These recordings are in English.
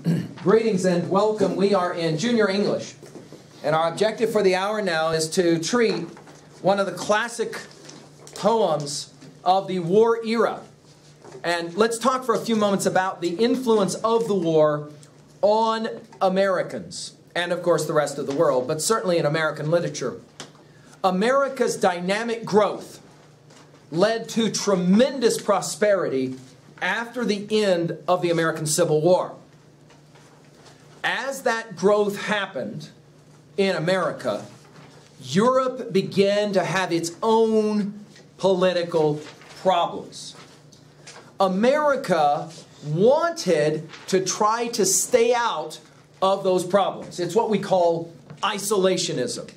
Greetings and welcome. We are in Junior English, and our objective for the hour now is to treat one of the classic poems of the war era. And let's talk for a few moments about the influence of the war on Americans, and of course the rest of the world, but certainly in American literature. America's dynamic growth led to tremendous prosperity after the end of the American Civil War. As that growth happened in America, Europe began to have its own political problems. America wanted to try to stay out of those problems. It's what we call isolationism,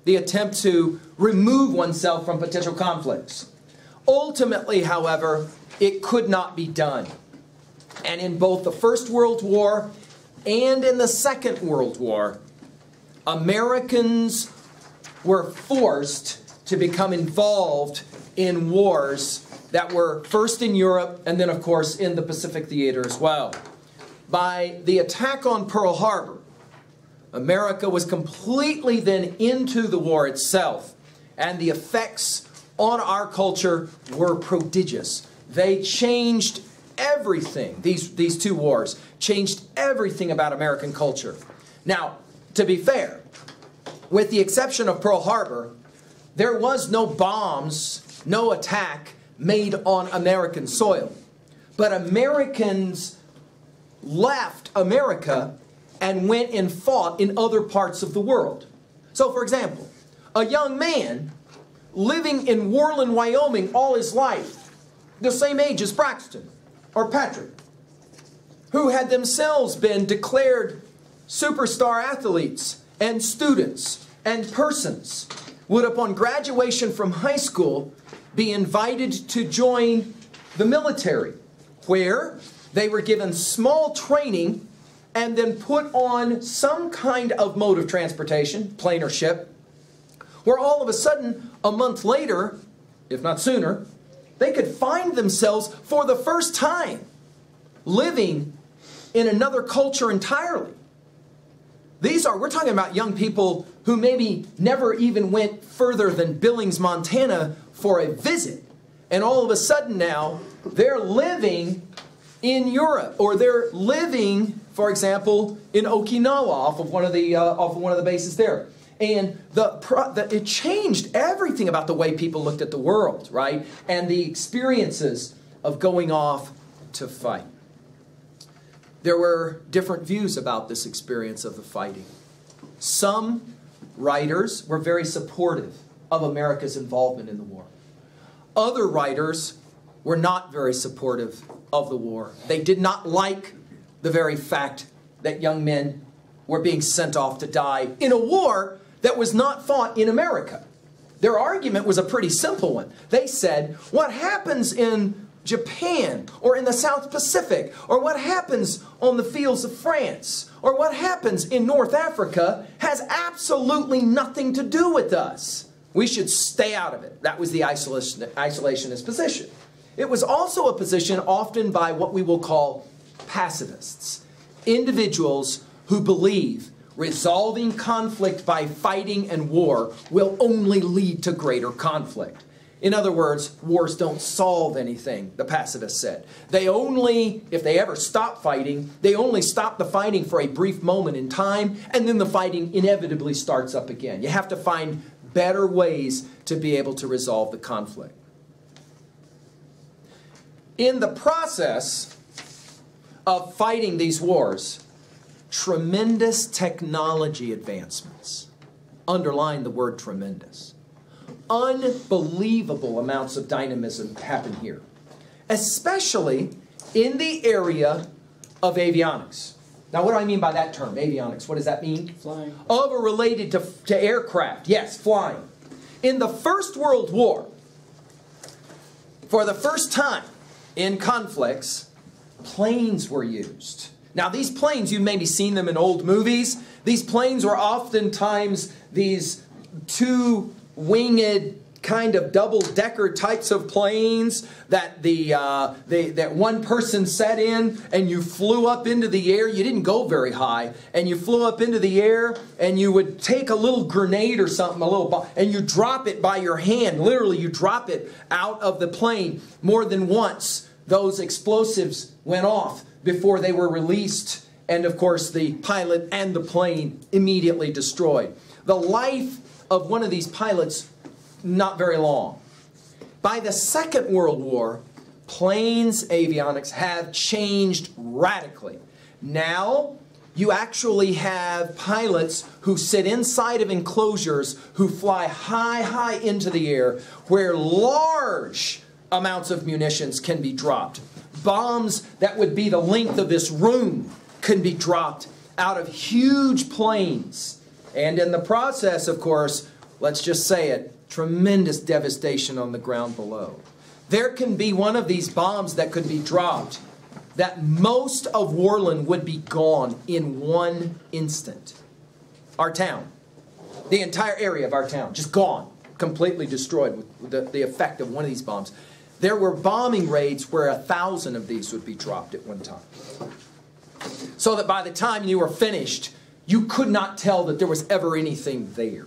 the attempt to remove oneself from potential conflicts. Ultimately, however, it could not be done. And in both the First World War and in the Second World War, Americans were forced to become involved in wars that were first in Europe and then, of course, in the Pacific theater as well. By the attack on Pearl Harbor, America was completely then into the war itself, and the effects on our culture were prodigious. They changed everything. These two wars changed everything about American culture. Now, to be fair, with the exception of Pearl Harbor, there was no bombs, no attack made on American soil. But Americans left America and went and fought in other parts of the world. So, for example, a young man living in Worland, Wyoming all his life, the same age as Braxton or Patrick, who had themselves been declared superstar athletes and students and persons, would upon graduation from high school be invited to join the military, where they were given small training and then put on some kind of mode of transportation, plane or ship, where all of a sudden, a month later, if not sooner, they could find themselves for the first time living in another culture entirely. We're talking about young people who maybe never even went further than Billings, Montana for a visit. And all of a sudden now, they're living in Europe, or they're living, for example, in Okinawa off of one of the bases there. And it changed everything about the way people looked at the world, right? And the experiences of going off to fight. There were different views about this experience of the fighting. Some writers were very supportive of America's involvement in the war. Other writers were not very supportive of the war. They did not like the very fact that young men were being sent off to die in a war that was not fought in America. Their argument was a pretty simple one. They said, what happens in Japan or in the South Pacific, or what happens on the fields of France, or what happens in North Africa has absolutely nothing to do with us. We should stay out of it. That was the isolationist position. It was also a position often by what we will call pacifists, individuals who believe resolving conflict by fighting and war will only lead to greater conflict. In other words, wars don't solve anything, the pacifists said. They only, if they ever stop fighting, they only stop the fighting for a brief moment in time, and then the fighting inevitably starts up again. You have to find better ways to be able to resolve the conflict. In the process of fighting these wars, tremendous technology advancements, underline the word tremendous, unbelievable amounts of dynamism happen here, especially in the area of avionics. Now, what do I mean by that term, avionics? What does that mean? Flying. Of or related to aircraft. Yes, flying. In the First World War, for the first time in conflicts, planes were used. Now, these planes, you've maybe seen them in old movies. These planes were oftentimes these two-winged kind of double-decker types of planes that that one person sat in, and you flew up into the air. You didn't go very high, and you flew up into the air, and you would take a little grenade or something, a little bomb, and you drop it by your hand. Literally, you drop it out of the plane. More than once, those explosives went off before they were released, and of course, the pilot and the plane immediately destroyed. The life of one of these pilots, not very long. By the Second World War, planes, avionics, have changed radically. Now, you actually have pilots who sit inside of enclosures who fly high, high into the air, where large amounts of munitions can be dropped. Bombs that would be the length of this room can be dropped out of huge planes. And in the process, of course, let's just say it, tremendous devastation on the ground below. There can be one of these bombs that could be dropped that most of Worland would be gone in one instant. Our town, the entire area of our town, just gone, completely destroyed with the effect of one of these bombs. There were bombing raids where 1,000 of these would be dropped at one time. So that by the time you were finished, you could not tell that there was ever anything there.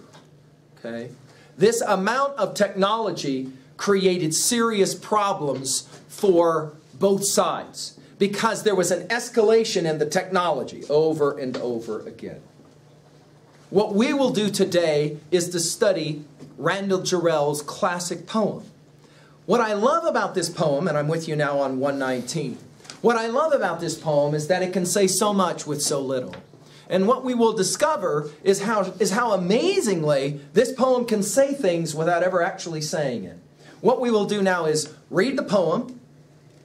Okay? This amount of technology created serious problems for both sides because there was an escalation in the technology over and over again. What we will do today is to study Randall Jarrell's classic poem. What I love about this poem, and I'm with you now on 119, what I love about this poem is that it can say so much with so little. And what we will discover is how amazingly this poem can say things without ever actually saying it. What we will do now is read the poem,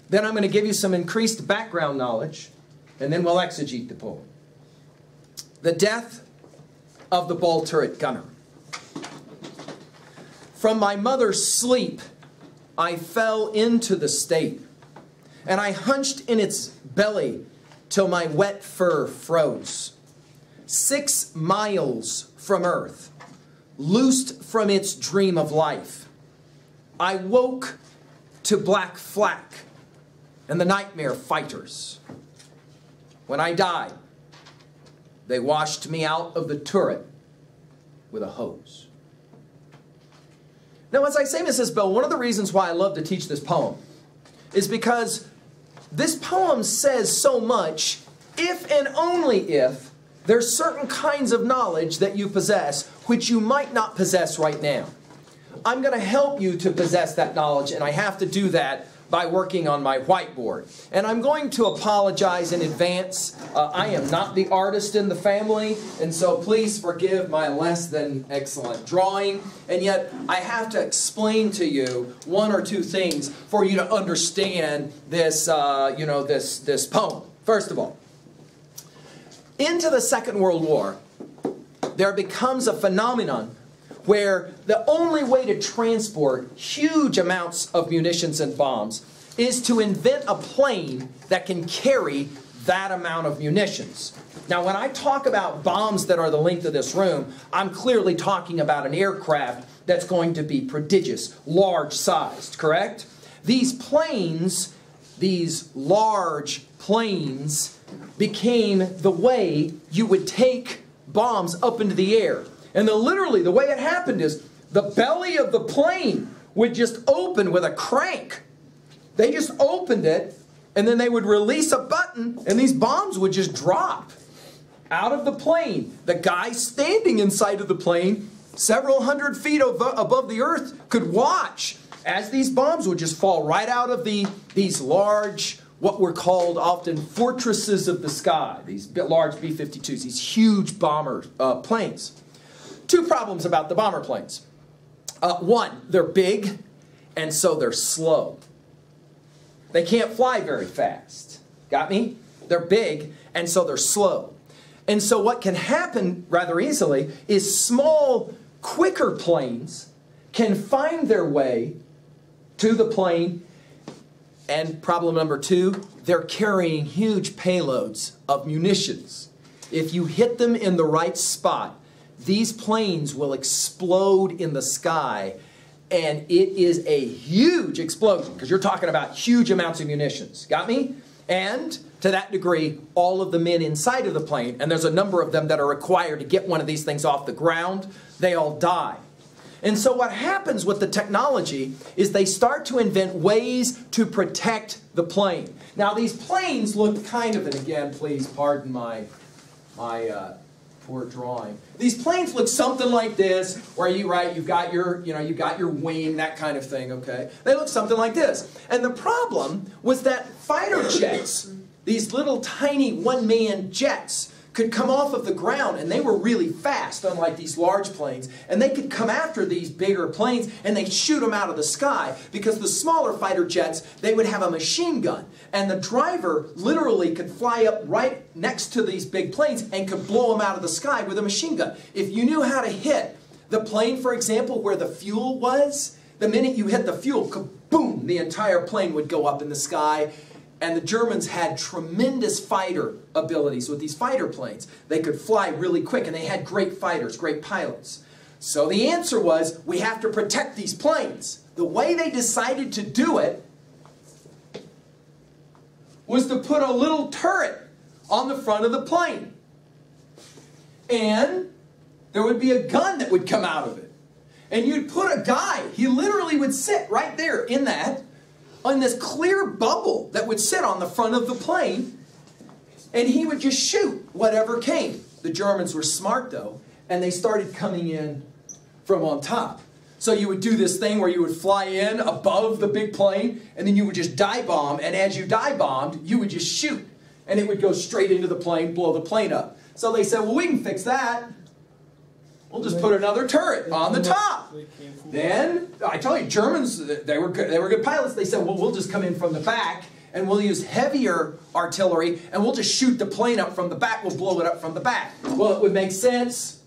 then I'm going to give you some increased background knowledge, and then we'll exegete the poem. The death of the ball turret gunner. From my mother's sleep, I fell into the state, and I hunched in its belly till my wet fur froze. 6 miles from earth, loosed from its dream of life, I woke to black flak and the nightmare fighters. When I died, they washed me out of the turret with a hose. Now, as I say, Mrs. Bell, one of the reasons why I love to teach this poem is because this poem says so much if and only if there's certain kinds of knowledge that you possess which you might not possess right now. I'm going to help you to possess that knowledge, and I have to do that by working on my whiteboard. And I'm going to apologize in advance. I am not the artist in the family, and so please forgive my less than excellent drawing. And yet, I have to explain to you one or two things for you to understand this, this poem. First of all, into the Second World War, there becomes a phenomenon where the only way to transport huge amounts of munitions and bombs is to invent a plane that can carry that amount of munitions. Now, when I talk about bombs that are the length of this room, I'm clearly talking about an aircraft that's going to be prodigious, large-sized, correct? These planes, these large planes, became the way you would take bombs up into the air. And then literally the way it happened is the belly of the plane would just open with a crank. They just opened it, and then they would release a button, and these bombs would just drop out of the plane. The guy standing inside of the plane, several hundred feet above the earth, could watch as these bombs would just fall right out of these large, what were called often fortresses of the sky, these large B-52s, these huge bomber planes. Two problems about the bomber planes. One, they're big, and so they're slow. They can't fly very fast. Got me? They're big, and so they're slow. And so what can happen rather easily is small, quicker planes can find their way to the plane. And problem number two, they're carrying huge payloads of munitions. If you hit them in the right spot, these planes will explode in the sky and it is a huge explosion, because you're talking about huge amounts of munitions. Got me? And to that degree, all of the men inside of the plane, and there's a number of them that are required to get one of these things off the ground, they all die. And so what happens with the technology is they start to invent ways to protect the plane. Now these planes look kind of, and again, please pardon my poor drawing. These planes look something like this, where you've got your wing, that kind of thing, okay? They look something like this. And the problem was that fighter jets, these little tiny one-man jets, could come off of the ground, and they were really fast, unlike these large planes, and they could come after these bigger planes and they'd shoot them out of the sky, because the smaller fighter jets, they would have a machine gun, and the driver literally could fly up right next to these big planes and could blow them out of the sky with a machine gun. If you knew how to hit the plane, for example, where the fuel was, the minute you hit the fuel, kaboom, the entire plane would go up in the sky. And the Germans had tremendous fighter abilities with these fighter planes. They could fly really quick, and they had great fighters, great pilots. So the answer was, we have to protect these planes. The way they decided to do it was to put a little turret on the front of the plane. And there would be a gun that would come out of it. And you'd put a guy, he literally would sit right there in that, on this clear bubble that would sit on the front of the plane, and he would just shoot whatever came. The Germans were smart, though, and they started coming in from on top. So you would do this thing where you would fly in above the big plane, and then you would just dive bomb, and as you dive bombed, you would just shoot, and it would go straight into the plane, blow the plane up. So they said, well, we can fix that. We'll just put another turret on the top. Then, I tell you, Germans, they were good pilots. They said, well, we'll just come in from the back, and we'll use heavier artillery, and we'll just shoot the plane up from the back. We'll blow it up from the back. Well, it would make sense.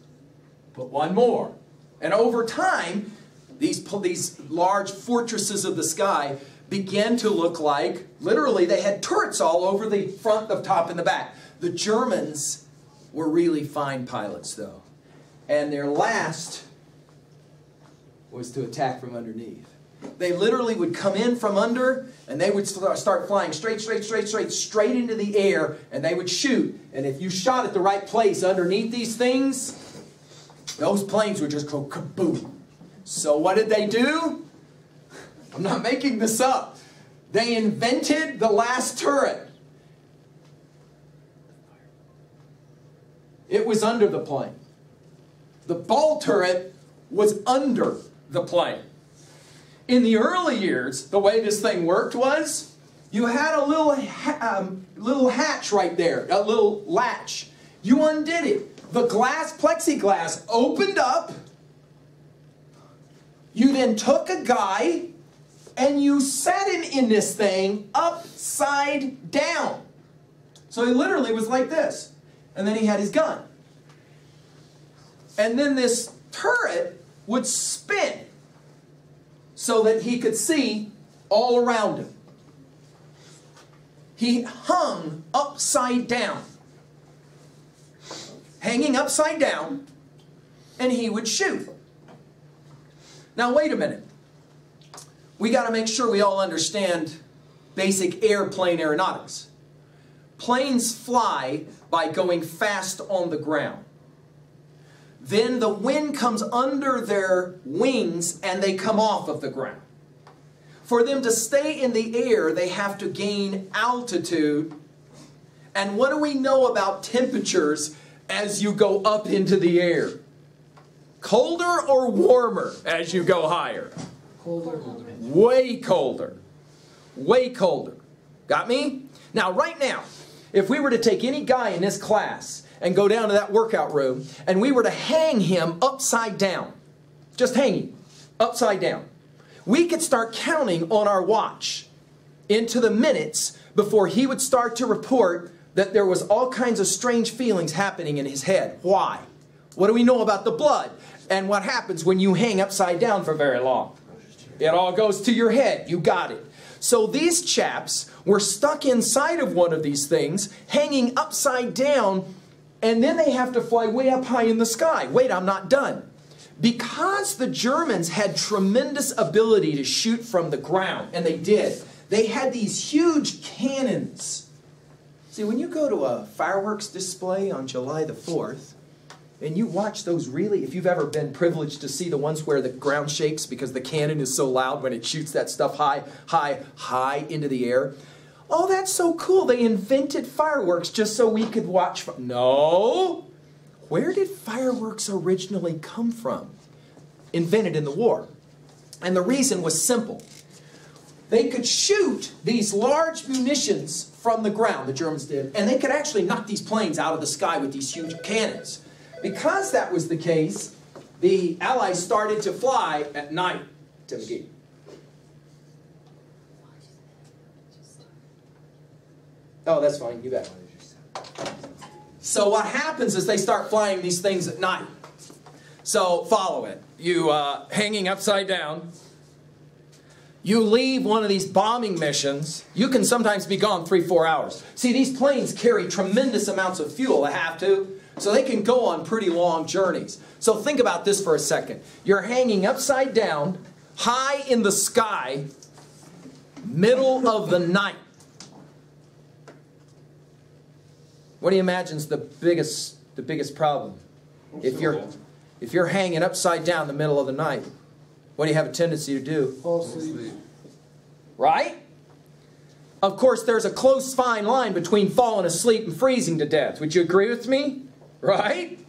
Put one more. And over time, these large fortresses of the sky began to look like, literally, they had turrets all over the front, the top, and the back. The Germans were really fine pilots, though. And their last was to attack from underneath. They literally would come in from under, and they would start flying straight into the air, and they would shoot. And if you shot at the right place underneath these things, those planes would just go kaboom. So what did they do? I'm not making this up. They invented the last turret. It was under the plane. The ball turret was under the plane. In the early years, the way this thing worked was, you had a little hatch right there, a little latch. You undid it. The plexiglass opened up. You then took a guy and you sat him in this thing upside down. So he literally was like this. And then he had his gun. And then this turret would spin so that he could see all around him. He hung upside down. Hanging upside down, and he would shoot. Now wait a minute. We got to make sure we all understand basic airplane aeronautics. Planes fly by going fast on the ground. Then the wind comes under their wings and they come off of the ground. For them to stay in the air, they have to gain altitude. And what do we know about temperatures as you go up into the air? Colder or warmer as you go higher? Colder. Way colder. Way colder. Got me? Now, right now, if we were to take any guy in this class and go down to that workout room, and we were to hang him upside down, just hang him upside down, we could start counting on our watch into the minutes before he would start to report that there was all kinds of strange feelings happening in his head. Why? What do we know about the blood? And what happens when you hang upside down for very long? It all goes to your head. You got it. So these chaps were stuck inside of one of these things, hanging upside down, and then they have to fly way up high in the sky. Wait, I'm not done. Because the Germans had tremendous ability to shoot from the ground, and they did, they had these huge cannons. See, when you go to a fireworks display on July the 4th, and you watch those really, if you've ever been privileged to see the ones where the ground shakes because the cannon is so loud when it shoots that stuff high into the air. Oh, that's so cool. They invented fireworks just so we could watch. No. Where did fireworks originally come from? Invented in the war. And the reason was simple. They could shoot these large munitions from the ground, the Germans did, and they could actually knock these planes out of the sky with these huge cannons. Because that was the case, the Allies started to fly at night to McGee. Oh, that's fine, you bet. So what happens is they start flying these things at night. So follow it. You hanging upside down. You leave one of these bombing missions. You can sometimes be gone 3-4 hours. See, these planes carry tremendous amounts of fuel. They have to. So they can go on pretty long journeys. So think about this for a second. You're hanging upside down, high in the sky, middle of the night. What do you imagine is the biggest problem? If you're hanging upside down in the middle of the night, what do you have a tendency to do? Fall asleep. Right? Of course, there's a close fine line between falling asleep and freezing to death. Would you agree with me? Right?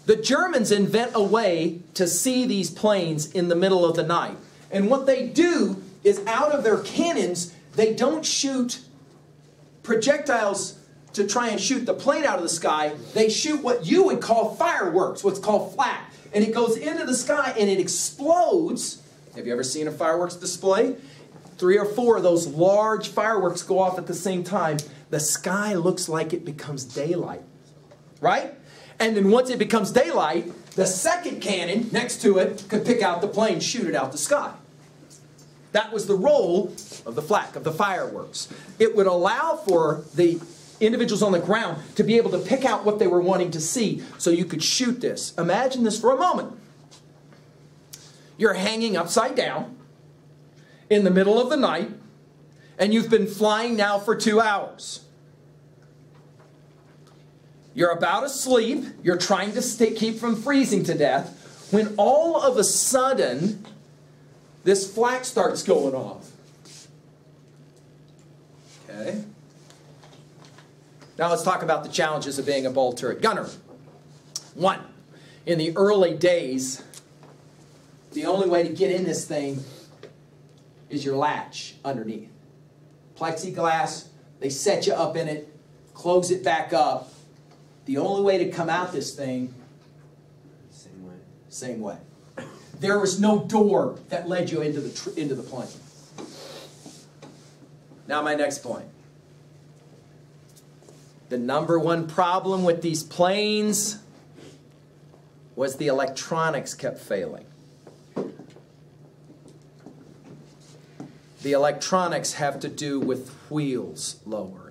The Germans invent a way to see these planes in the middle of the night. And what they do is out of their cannons, they don't shoot projectiles to try and shoot the plane out of the sky. They shoot what you would call fireworks, what's called flak. And it goes into the sky and it explodes. Have you ever seen a fireworks display? 3 or 4 of those large fireworks go off at the same time. The sky looks like it becomes daylight. Right? And then once it becomes daylight, the second cannon next to it could pick out the plane, shoot it out the sky. That was the role of the flak, of the fireworks. It would allow for the individuals on the ground to be able to pick out what they were wanting to see so you could shoot this. Imagine this for a moment. You're hanging upside down in the middle of the night and you've been flying now for 2 hours. You're about asleep. You're trying to keep from freezing to death when all of a sudden this flak starts going off. Okay. Now let's talk about the challenges of being a ball turret gunner. 1, in the early days, the only way to get in this thing is your latch underneath. Plexiglass, they set you up in it, close it back up. The only way to come out this thing, same way. There was no door that led you into the plane. Now my next point. The number one problem with these planes was the electronics kept failing. The electronics have to do with wheels lowering.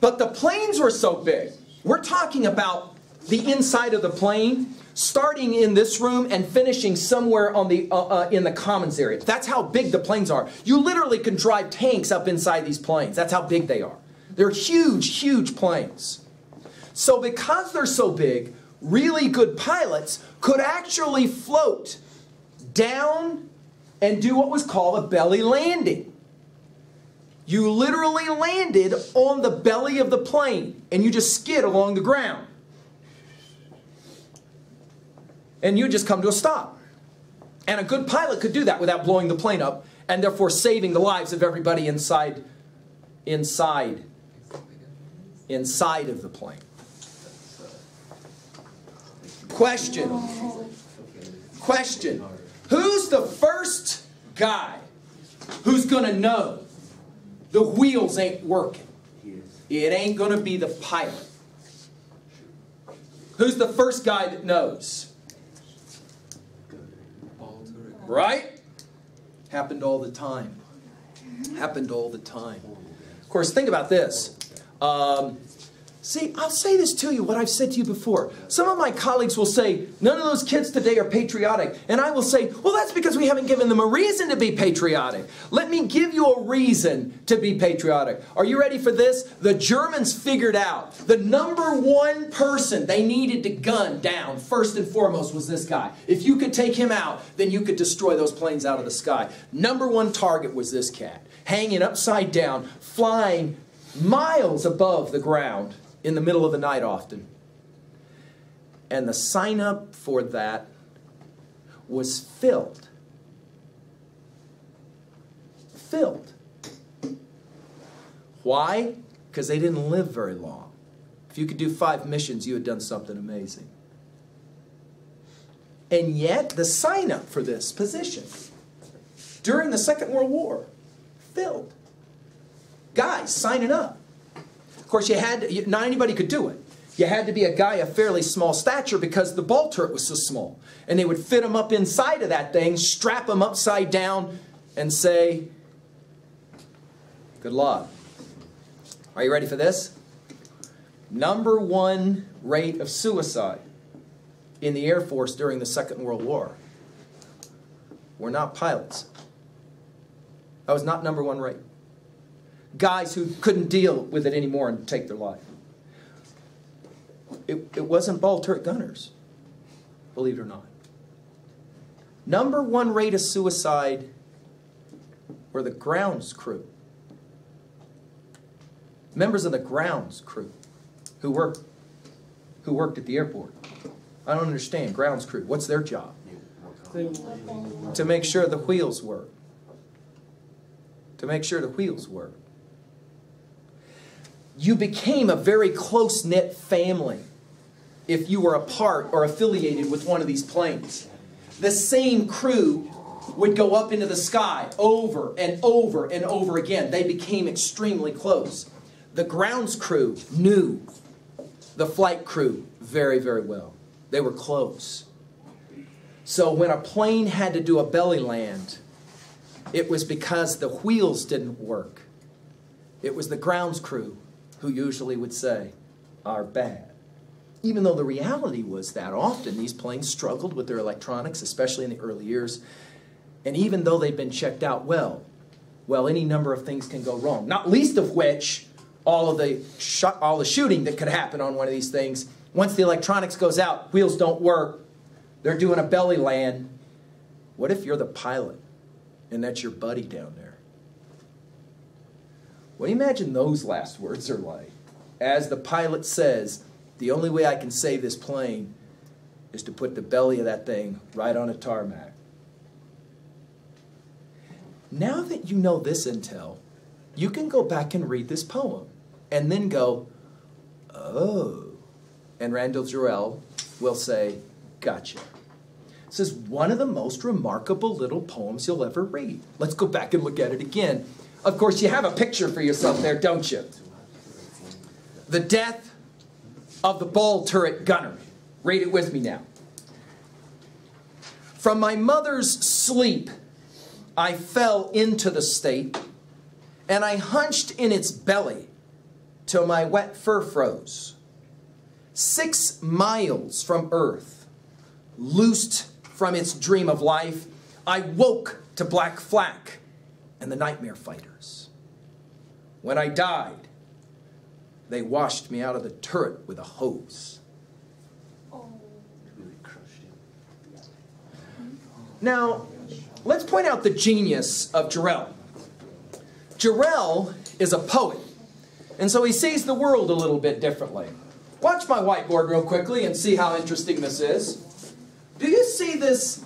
But the planes were so big. We're talking about the inside of the plane, starting in this room and finishing somewhere on the in the commons area. That's how big the planes are. You literally can drive tanks up inside these planes. That's how big they are. They're huge, huge planes. So because they're so big, really good pilots could actually float down and do what was called a belly landing. You literally landed on the belly of the plane and you just skid along the ground. And you just come to a stop. And a good pilot could do that without blowing the plane up and therefore saving the lives of everybody inside of the plane. Question. Who's the first guy who's going to know the wheels ain't working? It ain't going to be the pilot. Who's the first guy that knows? Right? Happened all the time. Happened all the time. Of course, think about this. See, I'll say this to you, what I've said to you before. Some of my colleagues will say, none of those kids today are patriotic. And I will say, well, that's because we haven't given them a reason to be patriotic. Let me give you a reason to be patriotic. Are you ready for this? The Germans figured out the number one person they needed to gun down, first and foremost, was this guy. If you could take him out, then you could destroy those planes out of the sky. Number one target was this cat, hanging upside down, flying miles above the ground. In the middle of the night often. And the sign up for that was filled. Filled. Why? Because they didn't live very long. If you could do 5 missions, you had done something amazing. And yet, the sign up for this position during the Second World War, filled. Guys signing up. Of course, not anybody could do it. You had to be a guy of fairly small stature because the ball turret was so small. And they would fit him up inside of that thing, strap him upside down, and say, good luck. Are you ready for this? Number one rate of suicide in the Air Force during the Second World War were not pilots. That was not number one rate. Guys who couldn't deal with it anymore and take their life. It wasn't ball turret gunners, believe it or not. Number one rate of suicide were the grounds crew. Members of the grounds crew who worked at the airport. I don't understand. Grounds crew, what's their job? To make sure the wheels work. To make sure the wheels work. You became a very close-knit family if you were a part or affiliated with one of these planes. The same crew would go up into the sky over and over and over again. They became extremely close. The grounds crew knew the flight crew very, very well. They were close. So when a plane had to do a belly land, it was because the wheels didn't work. It was the grounds crew who usually would say, are bad. Even though the reality was that often these planes struggled with their electronics, especially in the early years. And even though they'd been checked out well, any number of things can go wrong. Not least of which, all the shooting that could happen on one of these things. Once the electronics goes out, wheels don't work, they're doing a belly land. What if you're the pilot and that's your buddy down there? What do you imagine those last words are like? As the pilot says, the only way I can save this plane is to put the belly of that thing right on a tarmac. Now that you know this intel, you can go back and read this poem and then go, oh. And Randall Jarrell will say, gotcha. This is one of the most remarkable little poems you'll ever read. Let's go back and look at it again. Of course, you have a picture for yourself there, don't you? The death of the ball turret gunner. Read it with me now. From my mother's sleep, I fell into the state, and I hunched in its belly till my wet fur froze. 6 miles from earth, loosed from its dream of life, I woke to black flak and the nightmare fighters. When I died, they washed me out of the turret with a hose. Now, let's point out the genius of Jarrell. Jarrell is a poet, and so he sees the world a little bit differently. Watch my whiteboard real quickly and see how interesting this is. Do you see this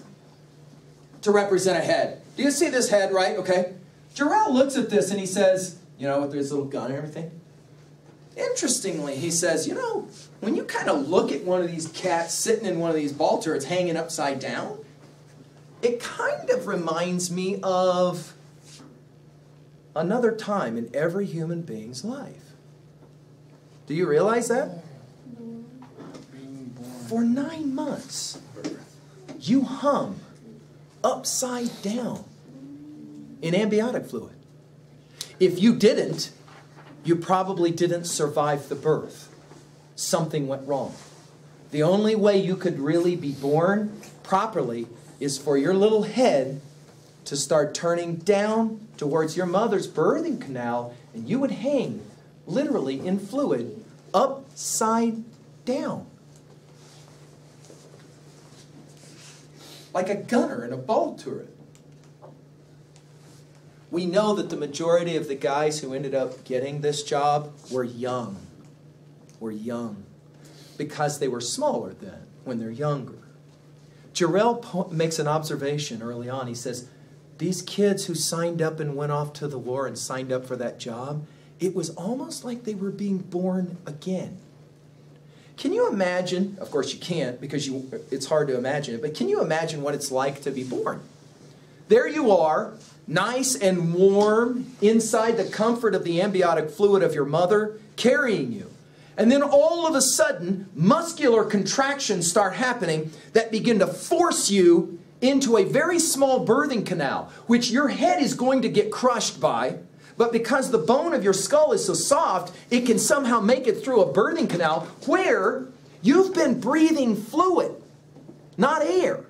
to represent a head? Do you see this head, right? Okay. Jarrell looks at this and he says, you know, with his little gun and everything. Interestingly, he says, you know, when you kind of look at one of these cats sitting in one of these ball turrets hanging upside down, it kind of reminds me of another time in every human being's life. Do you realize that? For 9 months, you hung upside down in amniotic fluid. If you didn't, you probably didn't survive the birth. Something went wrong. The only way you could really be born properly is for your little head to start turning down towards your mother's birthing canal, and you would hang literally in fluid upside down. Like a gunner in a ball turret. We know that the majority of the guys who ended up getting this job were young. Were young. Because they were smaller then, when they're younger. Jarrell makes an observation early on. He says, these kids who signed up and went off to the war and signed up for that job, it was almost like they were being born again. Can you imagine, of course you can't because it's hard to imagine it, but can you imagine what it's like to be born? There you are, nice and warm, inside the comfort of the amniotic fluid of your mother, carrying you. And then all of a sudden, muscular contractions start happening that begin to force you into a very small birthing canal, which your head is going to get crushed by. But because the bone of your skull is so soft, it can somehow make it through a birthing canal where you've been breathing fluid, not air.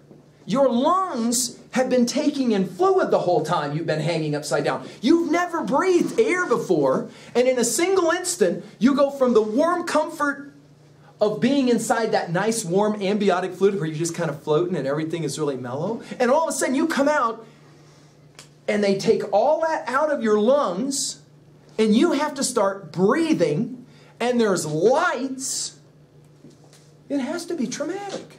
Your lungs have been taking in fluid the whole time you've been hanging upside down. You've never breathed air before, and in a single instant, you go from the warm comfort of being inside that nice warm amniotic fluid where you're just kind of floating and everything is really mellow, and all of a sudden you come out and they take all that out of your lungs and you have to start breathing, and there's lights. It has to be traumatic.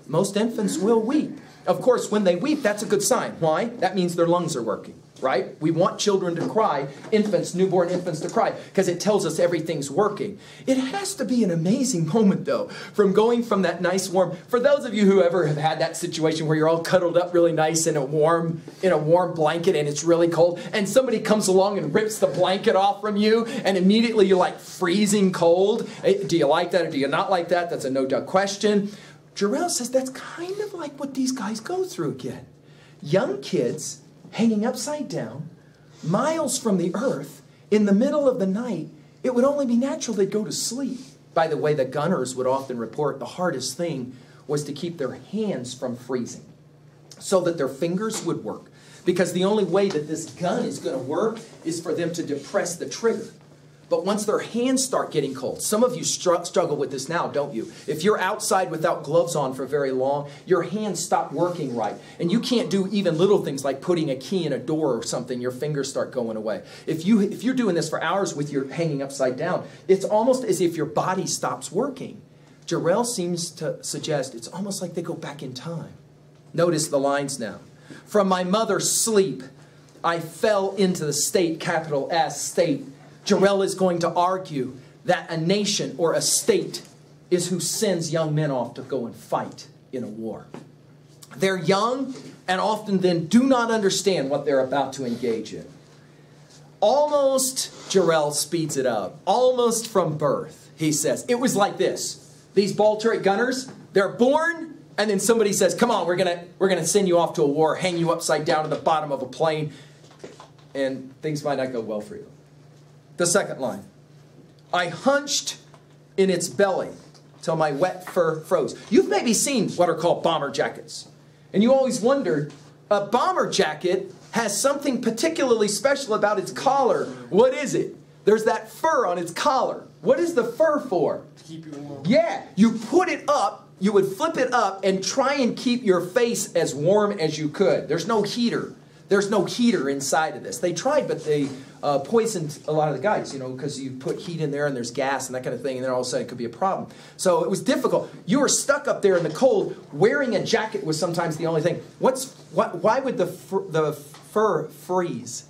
Most infants will weep. Of course, when they weep, that's a good sign. Why? That means their lungs are working, right? We want children to cry, infants, newborn infants to cry, because it tells us everything's working. It has to be an amazing moment, though, from going from that nice warm, for those of you who ever have had that situation where you're all cuddled up really nice in a warm blanket and it's really cold, and somebody comes along and rips the blanket off from you, and immediately you're like freezing cold. Do you like that or do you not like that? That's a no-duh question. Jarrell says that's kind of like what these guys go through again. Young kids hanging upside down, miles from the earth, in the middle of the night. It would only be natural they'd go to sleep. By the way, the gunners would often report the hardest thing was to keep their hands from freezing so that their fingers would work. Because the only way that this gun is going to work is for them to depress the trigger. But once their hands start getting cold, some of you struggle with this now, don't you? If you're outside without gloves on for very long, your hands stop working right. And you can't do even little things like putting a key in a door or something. Your fingers start going away. If you're doing this for hours with your hanging upside down, it's almost as if your body stops working. Jarrell seems to suggest it's almost like they go back in time. Notice the lines now. From my mother's sleep, I fell into the state, capital S, state. Jarrell is going to argue that a nation or a state is who sends young men off to go and fight in a war. They're young and often then do not understand what they're about to engage in. Almost, Jarrell speeds it up, almost from birth, he says. It was like this. These ball turret gunners, they're born, and then somebody says, come on, we're gonna send you off to a war, hang you upside down at the bottom of a plane, and things might not go well for you. The second line, I hunched in its belly till my wet fur froze. You've maybe seen what are called bomber jackets. And you always wondered, a bomber jacket has something particularly special about its collar. What is it? There's that fur on its collar. What is the fur for? To keep you warm. Yeah, you put it up, you would flip it up and try and keep your face as warm as you could. There's no heater. There's no heater inside of this. They tried, but they poisoned a lot of the guys, you know, because you put heat in there and there's gas and that kind of thing, and then all of a sudden it could be a problem. So it was difficult. You were stuck up there in the cold. Wearing a jacket was sometimes the only thing. Why would the fur freeze?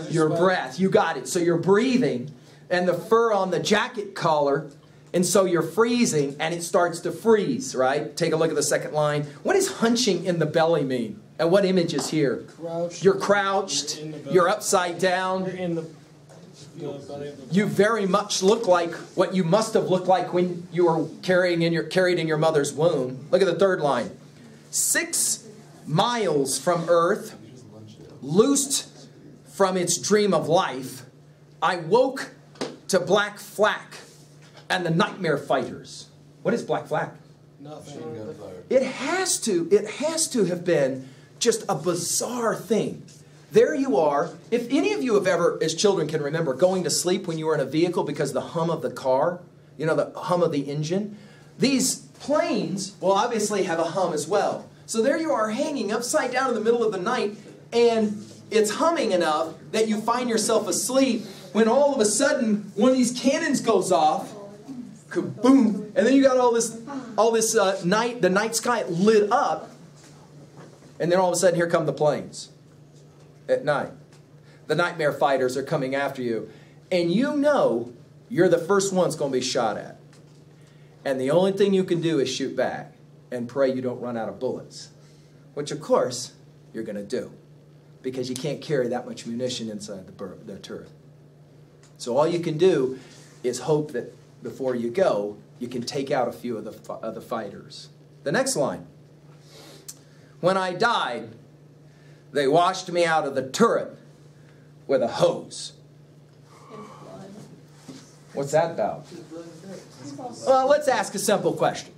Your breath. You got it. So you're breathing, and the fur on the jacket collar, and so you're freezing, and it starts to freeze, right? Take a look at the second line. What does hunching in the belly mean? And what image is here? Crouched. You're crouched. You're upside down. You're in the belly of the You very much look like what you must have looked like when you were carried in your mother's womb. Look at the third line. 6 miles from earth, loosed from its dream of life, I woke to black flak and the nightmare fighters. What is black flak? Nothing. It has to have been just a bizarre thing. There you are. If any of you have ever, as children, can remember going to sleep when you were in a vehicle because the hum of the car, you know, the hum of the engine. These planes will obviously have a hum as well. So there you are hanging upside down in the middle of the night, and it's humming enough that you find yourself asleep when all of a sudden one of these cannons goes off, kaboom, and then you got the night sky lit up, and then all of a sudden here come the planes at night. The nightmare fighters are coming after you, and you know you're the first one's going to be shot at. And the only thing you can do is shoot back and pray you don't run out of bullets, which of course you're going to do, because you can't carry that much munition inside the turret. So all you can do is hope that before you go, you can take out a few of the fighters. The next line. When I died, they washed me out of the turret with a hose. What's that about? Well, let's ask a simple question.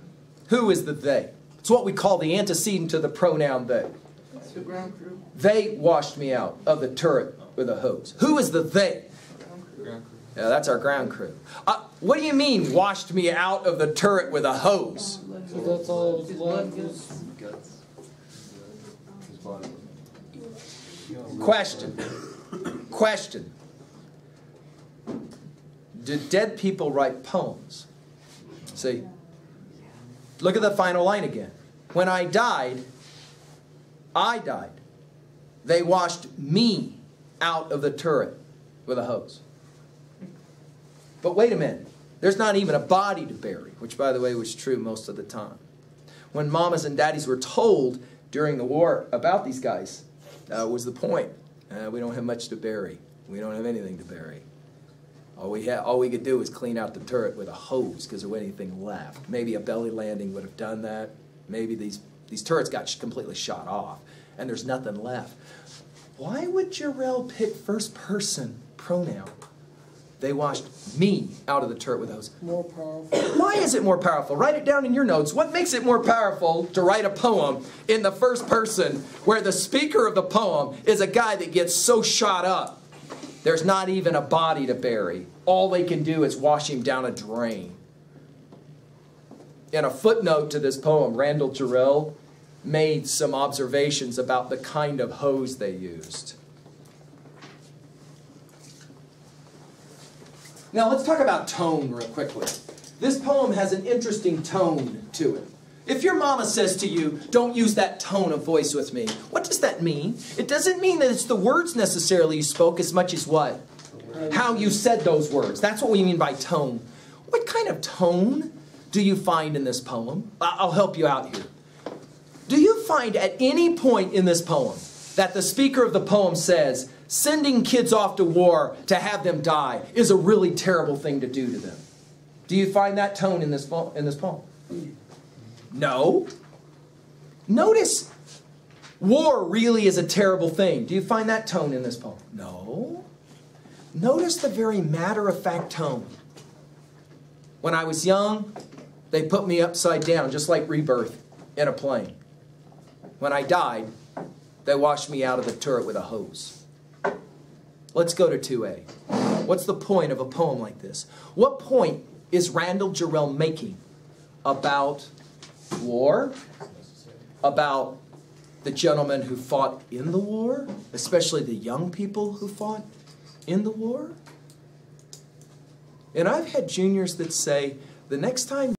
Who is the they? It's what we call the antecedent to the pronoun they. The ground crew. They washed me out of the turret with a hose. Who is the they? Ground crew. Yeah, that's our ground crew. What do you mean, washed me out of the turret with a hose? That's all his blood was. Question. Do dead people write poems? See? Look at the final line again. When I died, they washed me out of the turret with a hose. But wait a minute. There's not even a body to bury, which, by the way, was true most of the time. When mamas and daddies were told during the war about these guys, was the point. We don't have much to bury. We don't have anything to bury. All we could do was clean out the turret with a hose because there wasn't anything left. Maybe a belly landing would have done that. Maybe these turrets got completely shot off and there's nothing left. Why would Jarrell pick first person pronoun? They washed me out of the turret with a hose. More powerful. Why is it more powerful? Write it down in your notes. What makes it more powerful to write a poem in the first person where the speaker of the poem is a guy that gets so shot up there's not even a body to bury? All they can do is wash him down a drain. In a footnote to this poem, Randall Jarrell made some observations about the kind of hose they used. Now let's talk about tone real quickly. This poem has an interesting tone to it. If your mama says to you, don't use that tone of voice with me, what does that mean? It doesn't mean that it's the words necessarily you spoke as much as what? How you said those words. That's what we mean by tone. What kind of tone do you find in this poem? I'll help you out here. Do you find at any point in this poem that the speaker of the poem says, sending kids off to war to have them die is a really terrible thing to do to them? Do you find that tone in this poem? No. Notice, war really is a terrible thing. Do you find that tone in this poem? No. Notice the very matter-of-fact tone. When I was young, they put me upside down, just like rebirth in a plane. When I died, they washed me out of the turret with a hose. Let's go to 2A. What's the point of a poem like this? What point is Randall Jarrell making about war? About the gentlemen who fought in the war? Especially the young people who fought in the war? And I've had juniors that say, the next time